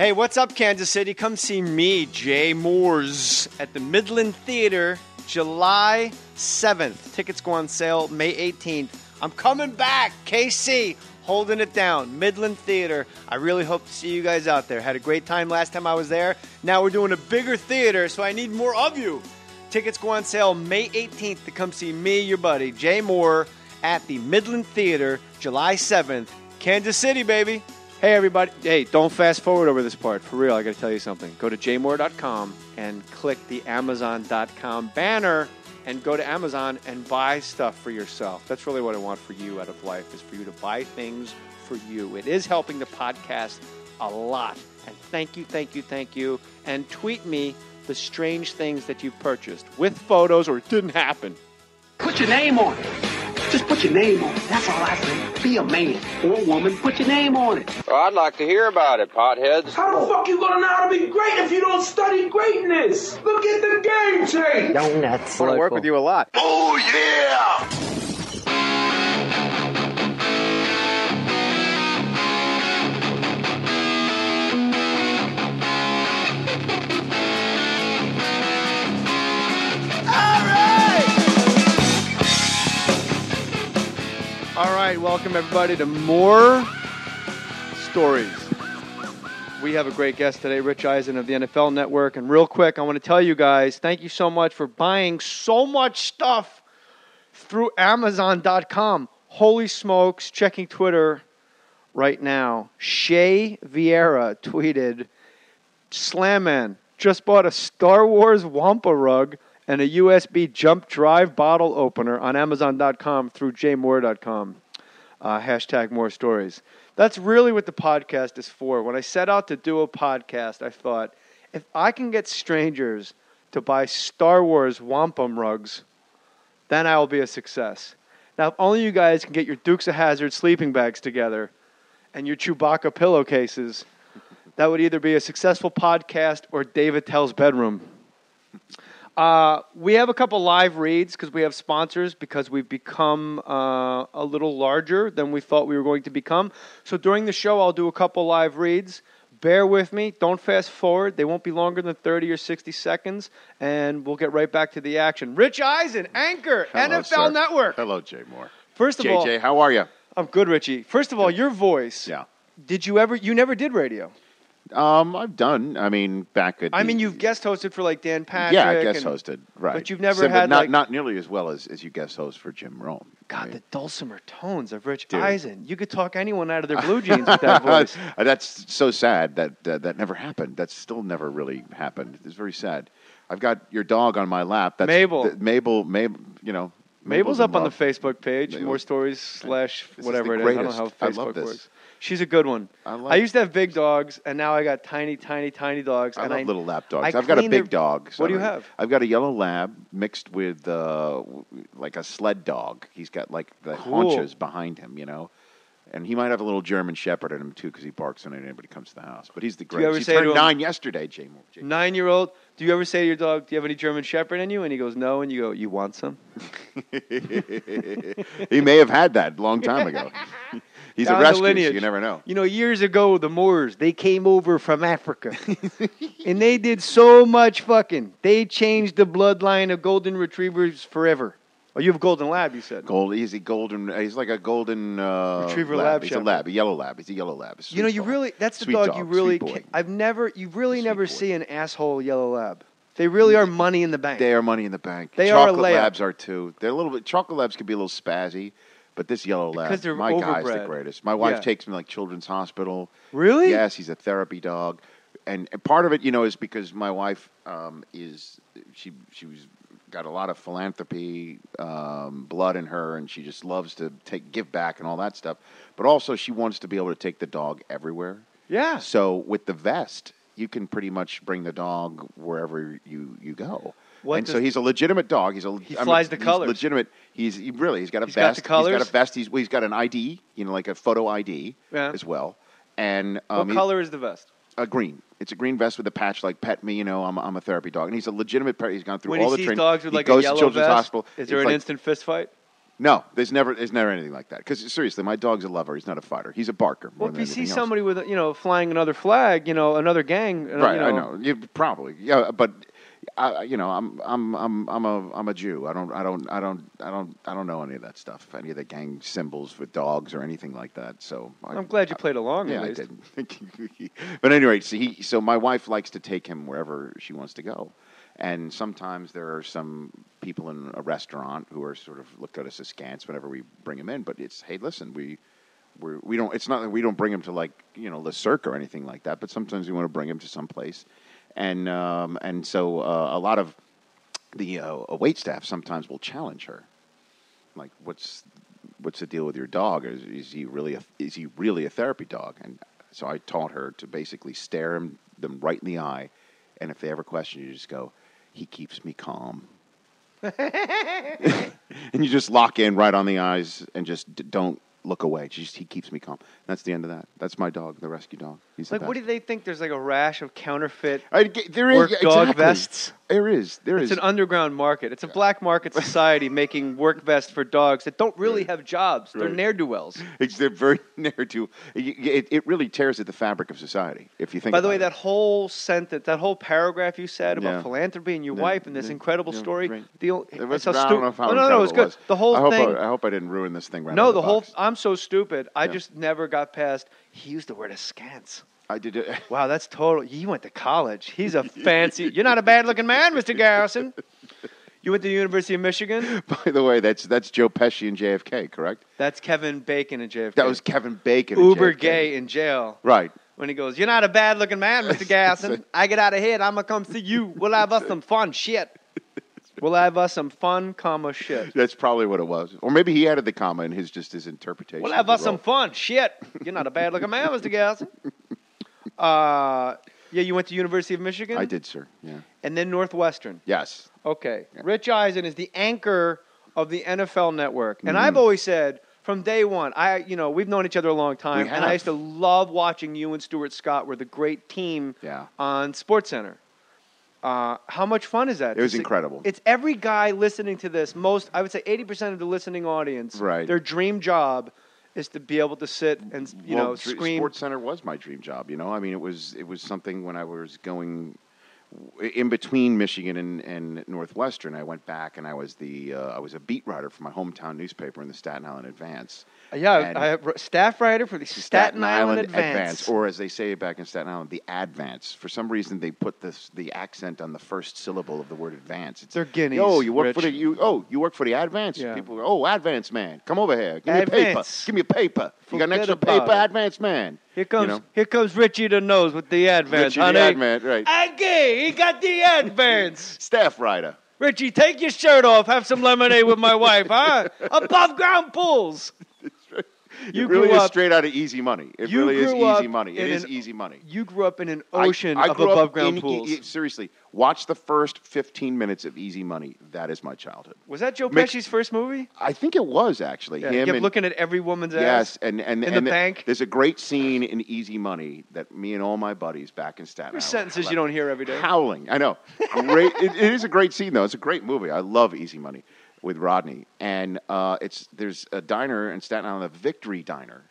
Hey, what's up, Kansas City? Come see me, Jay Moors, at the Midland Theater, July 7th. Tickets go on sale May 18th. I'm coming back, KC, holding it down, Midland Theater. I really hope to see you guys out there. Had a great time last time I was there. Now we're doing a bigger theater, so I need more of you. Tickets go on sale May 18th to come see me, your buddy, Jay Moore, at the Midland Theater, July 7th. Kansas City, baby. Hey, everybody. Hey, don't fast forward over this part. For real, I got to tell you something. Go to jmoore.com and click the Amazon.com banner and go to Amazon and buy stuff for yourself. That's really what I want for you out of life, is for you to buy things for you. It is helping the podcast a lot. And thank you, thank you, thank you. And tweet me the strange things that you've purchased with photos or it didn't happen. Put your name on it. Just put your name on it. That's all I say. Be a man or a woman. Put your name on it. Well, I'd like to hear about it, potheads. How the fuck you gonna know how to be great if you don't study greatness? Look at the game change. Donuts. I want to work with you a lot. Oh, yeah! All right, welcome everybody to More Stories. We have a great guest today, Rich Eisen of the NFL Network. And real quick, I want to tell you guys, thank you so much for buying so much stuff through Amazon.com. Holy smokes, checking Twitter right now. Shay Vieira tweeted, Slam Man, just bought a Star Wars Wampa rug and a USB jump drive bottle opener on Amazon.com through jmoore.com. Hashtag more stories. That's really what the podcast is for. When I set out to do a podcast, I thought, if I can get strangers to buy Star Wars wampum rugs, then I will be a success. Now, if only you guys can get your Dukes of Hazzard sleeping bags together and your Chewbacca pillowcases, that would either be a successful podcast or Dave Attell's bedroom. We have a couple live reads because we have sponsors, because we've become a little larger than we thought we were going to become. So during the show, I'll do a couple live reads. Bear with me. Don't fast forward. They won't be longer than 30 or 60 seconds, and we'll get right back to the action. Rich Eisen, anchor, Hello, NFL sir. Network. Hello, Jay Moore. First of all, JJ, how are you? I'm good, Richie. First of all, your voice. Yeah. You never did radio. I've done. I mean, back at. You've guest hosted for like Dan Patrick. Yeah, guest hosted, right? But you've never had not nearly as well as you guest host for Jim Rome. God, the dulcimer tones of Rich Dude. Eisen. You could talk anyone out of their blue jeans with that voice. That's so sad that that never happened. That still never really happened. It's very sad. I've got your dog on my lap. That's Mabel. Mabel. You know. Mabel's up on the love. Facebook page, Mabel. More Stories / This whatever is it the is. I don't know greatest. how I Facebook love this. works. She's a good one. I used to have big dogs, and now I got tiny dogs. I and love little lap dogs. I I've got a clean big their- dog. What do you have? I've got a yellow lab mixed with like a sled dog. He's got like the haunches behind him, you know. And he might have a little German Shepherd in him too, because he barks when anybody comes to the house. But he's the you ever greatest. say He to turned him- 9 yesterday, Jay Moore. 9-year-old. Do you ever say to your dog, "Do you have any German Shepherd in you?" And he goes, "No." And you go, "You want some?" He may have had that a long time ago. He's Down a the rescue, so lineage. you never know. You know, years ago, the Moors, they came over from Africa. And they did so much fucking. They changed the bloodline of golden retrievers forever. Oh, you have a golden lab, you said. He's a golden. He's like a golden Retriever lab. lab He's shepherd. a lab, a yellow lab. He's a yellow lab. A You know, sweet you dog. really, that's the Sweet dog you really, sweet boy. you never Sweet boy. see an asshole yellow lab. They really are money in the bank. They are money in the bank. They are a Chocolate layup. labs are too. They're a little bit. Chocolate labs can be a little spazzy, but this yellow lab, Because they're my guy's the overbred. greatest. My wife Yeah. takes me like Children's Hospital. Really? Yes, he's a therapy dog, and part of it, you know, is because my wife she was got a lot of philanthropy blood in her, and she just loves to give back and all that stuff. But also, she wants to be able to take the dog everywhere. Yeah. So with the vest, you can pretty much bring the dog wherever you go. So he's a legitimate dog. He flies the colors. He's legitimate. He's got a He's got vest. the colors? He's got a vest. He's got an ID, you know, like a photo ID as well. And What color is the vest? Green. It's a green vest with a patch like "Pet Me." You know, I'm a therapy dog, and he's a legitimate. He's gone through When all he the sees training. dogs with He like goes a to yellow Children's vest, Hospital. is there It's an like- instant fist fight? No, there's never anything like that. Because seriously, my dog's a lover. He's not a fighter. He's a barker. Well, More if than you see anything else. somebody with, flying another flag, another gang, Right, I know. Probably, yeah. But I'm a Jew. I don't know any of that stuff. Any of the gang symbols with dogs or anything like that. So I'm glad you played along. Yeah, at I least. did. But anyway, so my wife likes to take him wherever she wants to go. And sometimes there are some people in a restaurant who are sort of look at us askance whenever we bring him in. But it's, hey, listen, we don't. It's not that we don't bring him to Le Cirque or anything like that. But sometimes we want to bring him to some place, and so a lot of the wait staff sometimes will challenge her, like, what's the deal with your dog? Is he really a therapy dog? And so I taught her to basically stare them right in the eye, and if they ever question you, just go, he keeps me calm. And you just lock in right on the eyes and just don't look away. He keeps me calm. That's the end of that. That's my dog, the rescue dog. He's the best. What do they think? There's like a rash of counterfeit there is, work dog exactly. vests? There is. It's an underground market. It's a black market society making work vests for dogs that don't really have jobs. They're ne'er-do-wells. They're very ne'er-do. It really tears at the fabric of society, if you think. By the way, it. that whole sentence, that whole paragraph you said about philanthropy and your wife and this incredible story. Right. It was I don't know how no, it was good. The whole thing. I hope I didn't ruin this thing. Right No, out of the whole. box. I'm so stupid. I just never got past. He used the word askance. I did it. Wow, that's total. He went to college. He's a fancy. You're not a bad-looking man, Mr. Garrison. You went to the University of Michigan. By the way, that's Joe Pesci and JFK, correct? That's Kevin Bacon in JFK. That was Kevin Bacon. Uber in JFK. gay in jail. Right. When he goes, you're not a bad-looking man, Mr. Garrison. I get out of here, I'm going to come see you. We'll have us some fun shit. We'll have us some fun, shit. That's probably what it was. Or maybe he added the comma in his interpretation. We'll have us some fun shit. You're not a bad-looking man, Mr. Garrison. You went to University of Michigan? I did, sir. Yeah. And then Northwestern. Yes. Okay. Yeah. Rich Eisen is the anchor of the NFL Network. And I've always said, from day one, we've known each other a long time, and I used to love watching you and Stuart Scott were the great team on SportsCenter. How much fun is that? It was incredible. It's every guy listening to this, I would say 80% of the listening audience, their dream job is to be able to sit and, scream. SportsCenter was my dream job, I mean, it was something when I was going in between Michigan and Northwestern. I went back and I was a beat writer for my hometown newspaper in the Staten Island Advance. Yeah, I have staff writer for the Staten Island Advance. Or as they say back in Staten Island, the Advance. For some reason, they put the accent on the first syllable of the word advance. They're guineas. Oh, you work Rich. for you work for the Advance. Yeah. People go, oh, Advance man, come over here. Give me a Advance. paper. Give me a paper. You got an Forget extra about paper, it. Advance man. Here comes Richie the Nose with the Advance, Richie honey. the Advance, right? Okay, he got the Advance. Staff writer. Richie, take your shirt off. Have some lemonade with my wife, huh? Above ground pools. It really is straight out of Easy Money. It really is easy money. It is easy money. You grew up in an ocean I of grew up above ground pools. Seriously, watch the first 15 minutes of Easy Money. That is my childhood. Was that Joe Pesci's first movie? I think it was, actually. Yeah, Him he kept and, looking at every woman's ass. Yes, and in the bank. There's a great scene in Easy Money that me and all my buddies back in Staten Island. There's sentences you don't hear every day. Howling. I know. Great. It is a great scene, though. It's a great movie. I love Easy Money with Rodney. And there's a diner in Staten Island, a Victory Diner.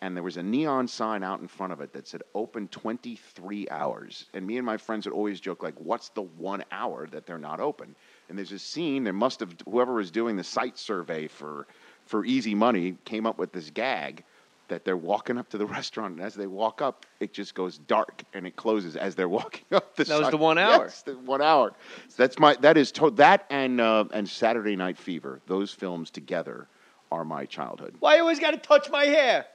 And there was a neon sign out in front of it that said open 23 hours. And me and my friends would always joke, like, what's the 1 hour that they're not open? And there's a scene, whoever was doing the site survey for Easy Money came up with this gag that they're walking up to the restaurant, and as they walk up, it just goes dark, and it closes as they're walking up the That was the 1 hour. Yes, the 1 hour. So that and Saturday Night Fever, those films together are my childhood. Why you always got to touch my hair?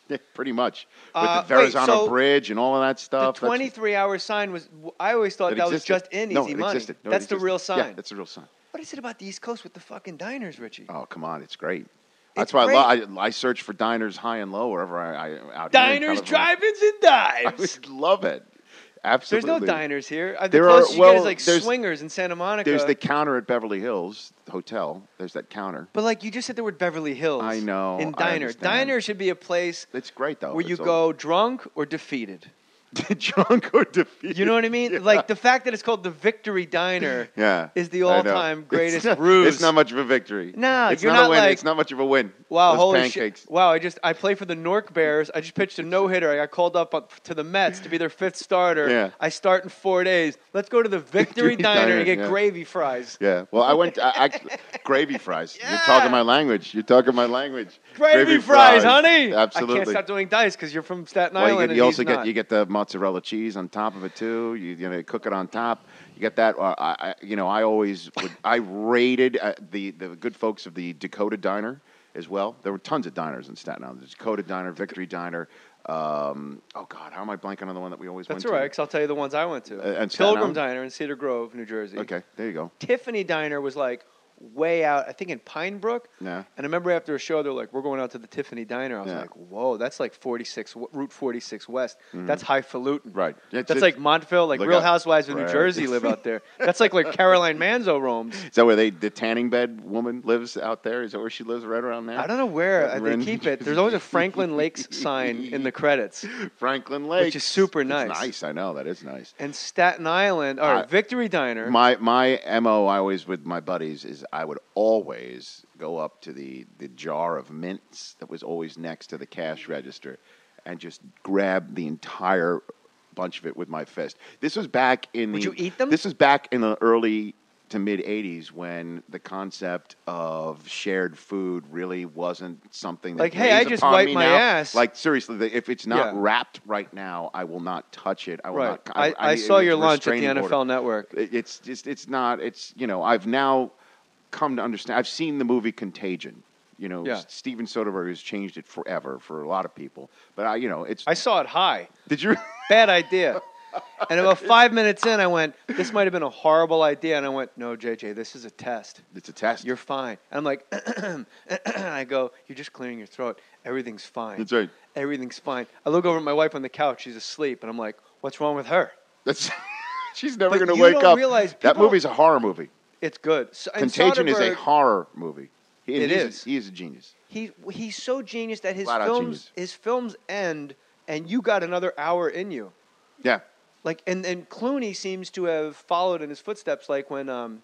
Yeah, pretty much. With the Verrazano Bridge and all of that stuff. The 23-hour sign was, I always thought that was just in Easy Money. Existed. No, that's it the existed. real sign. Yeah, that's the real sign. What is it about the East Coast with the fucking diners, Richie? Oh, come on. It's great. That's why I search for diners high and low wherever I out diners, here. drive-ins, and dives. I would love it. Absolutely. There's no diners here. The There closest are, you get is like Swingers in Santa Monica. There's the counter at Beverly Hills Hotel. There's that counter. But like you just said the word Beverly Hills. I know. In diner. Diner should be a place it's great, though. where you go drunk or defeated. Drunk or defeated. You know what I mean? Yeah. Like the fact that it's called the Victory Diner is the I know. all-time greatest it's ruse. It's not much of a victory. No, it's you're not a not win. like, It's not much of a win. Wow, Those holy pancakes. shit. Wow, I play for the Nork Bears. I just pitched a no-hitter. I got called up to the Mets to be their 5th starter. Yeah. I start in 4 days. Let's go to the Victory Diner and get gravy fries. Yeah. Well, I went gravy fries. Yeah. You're talking my language. Gravy fries, honey. Absolutely. I can't stop doing dice because you're from Staten Well, Island. you also get the mozzarella cheese on top of it too. You cook it on top. You get that. I raided the good folks of the Dakota Diner as well. There were tons of diners in Staten Island. The Dakota Diner, Victory Diner. Oh God, how am I blanking on the one that we always went to? That's all right, because I'll tell you the ones I went to. And Staten Pilgrim Island? Diner in Cedar Grove, New Jersey. Okay, there you go. Tiffany Diner was like way out, I think in Pine Brook. Yeah. And I remember after a show, they're like, we're going out to the Tiffany Diner. I was like, whoa, that's like Route 46 West. That's highfalutin. Right. That's like Montville, like Real Housewives of New Jersey live out there. That's like where Caroline Manzo roams. Is that where the tanning bed woman lives out there? Is that where she lives, right around there? I don't know where they keep it. There's always a Franklin Lakes sign in the credits. Franklin Lakes. Which is super nice. It's nice, I know. That is nice. And Staten Island, all right, Victory Diner. My MO, I always, with my buddies, is I would always go up to the jar of mints that was always next to the cash register and just grab the entire bunch of it with my fist. This was back in Would you eat them? This was back in the early to mid 80s when the concept of shared food really wasn't something that like, hey, I just wiped my ass. Like, seriously, if it's not wrapped right now, I will not touch it. I will not. I saw your lunch at the NFL Network. I've now come to understand. I've seen the movie Contagion. Steven Soderbergh has changed it forever for a lot of people. But I saw it high. Did you? Bad idea. And about 5 minutes in, I went, this might have been a horrible idea. And I went, no, JJ, this is a test. It's a test. You're fine. And I'm like, I go, you're just clearing your throat. Everything's fine. That's right. Everything's fine. I look over at my wife on the couch. She's asleep. And I'm like, what's wrong with her? She's never going to wake up. That movie's a horror movie. It's good. Contagion is a horror movie. He is a genius. He's so genius that his films end, and you got another hour in you. Yeah. Like and Clooney seems to have followed in his footsteps. Like when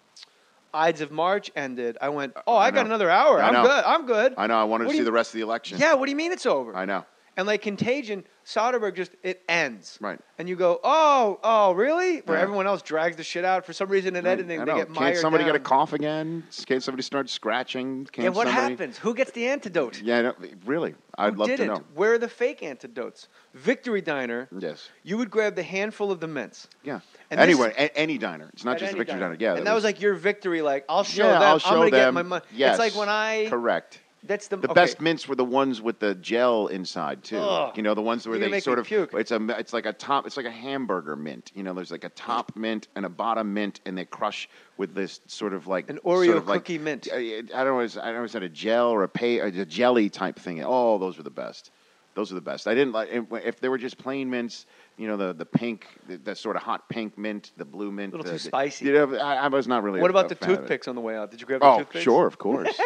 Ides of March ended, I went, I got another hour. I'm good. I know. I wanted to see the rest of the election. Yeah. What do you mean it's over? I know. And like Contagion, Soderbergh it ends. Right. And you go, oh, really? Where everyone else drags the shit out. For some reason in editing, they get mired Can't somebody down. get a cough again? Can't somebody start scratching? What happens? Who gets the antidote? Yeah, really. I'd love to know. Where are the fake antidotes? Victory Diner. Yes. You would grab the handful of the mints. Yeah. Anywhere, any diner. It's not just a Victory Diner. Yeah. And that was like your victory. Like I'll show them. I'm going to get my money. Yes. It's like when I. Correct. That's the best mints were the ones with the gel inside too. Ugh. The ones where they sort of puke. it's like a hamburger mint. There's like a top mint and a bottom mint, and they crush with this sort of like an Oreo cookie mint. I don't know. Is that a gel or a jelly type thing? Oh, those were the best. Those are the best. I didn't like if they were just plain mints. The pink, the sort of hot pink mint, the blue mint. A little too spicy. I was not really. What about the toothpicks on the way out? Did you grab the toothpicks? Oh, sure, of course.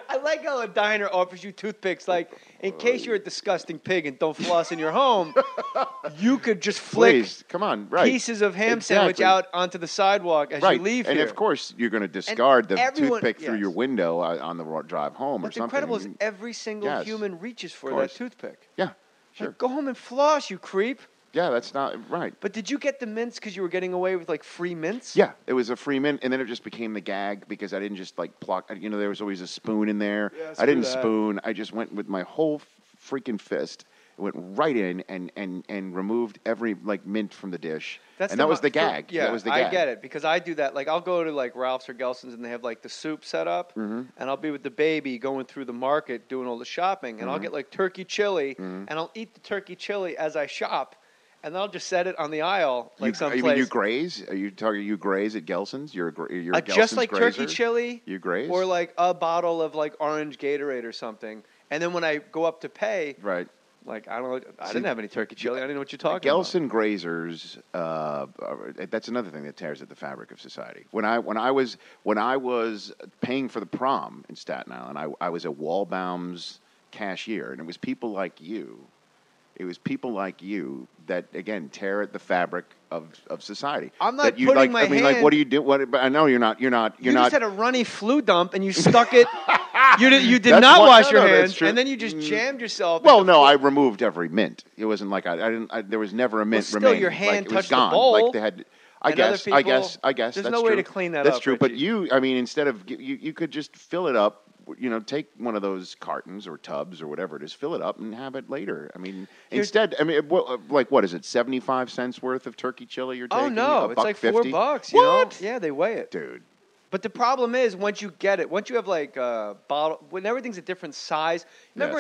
I like how a diner offers you toothpicks. Like, in case you're a disgusting pig and don't floss in your home, you could just flick pieces of ham sandwich out onto the sidewalk as you leave here. And of course, you're going to discard the toothpick through your window on the drive home or something. What's incredible is every single human reaches for that toothpick. Yeah, sure. Like, go home and floss, you creep. Yeah, that's not right. But did you get the mints because you were getting away with like free mints? Yeah, it was a free mint, and then it just became the gag because I didn't just like pluck. There was always a spoon in there. Yeah, I didn't spoon. I just went with my whole freaking fist. It went right in and removed every like mint from the dish. That was the gag. Yeah, that was the gag. I get it because I do that. Like I'll go to like Ralph's or Gelson's and they have like the soup set up, and I'll be with the baby going through the market doing all the shopping, and I'll get like turkey chili, and I'll eat the turkey chili as I shop. And I'll just set it on the aisle, like someplace. You mean you graze? Are you talking you graze at Gelson's? You're a Gelson's just like grazer? turkey chili. You graze? Or like a bottle of like orange Gatorade or something. And then when I go up to pay, right? Like I don't know, I didn't have any turkey chili. I didn't know what you're talking about. Gelson grazers. That's another thing that tears at the fabric of society. When I was paying for the prom in Staten Island, I was at Wallbaum's cashier, and it was people like you It was people like you that, again, tear at the fabric of society. I'm not that you, putting like, my I mean, hand. like, what do you do? But I know you're not. You not. just had a runny flu dump and you stuck it. You did That's not one- wash no, your no, that's hands, true. and then you just jammed yourself. Well, into no, flu- I removed every mint. It wasn't like I didn't. There was never a mint still, remaining. your hand like, it was touched the gone. bowl, Like they had. I and other guess. There's That's no way true. to clean that That's up, true. But Richie. I mean, instead of you could just fill it up. Take one of those cartons or tubs or whatever it is, fill it up and have it later. I mean, instead, I mean, what is it? 75 cents worth of turkey chili you're taking? Oh no, it's like $1.50? $4. What? Yeah, they weigh it, Dude. But the problem is once you get it, once you have like a bottle, when everything's a different size. Remember. Yes.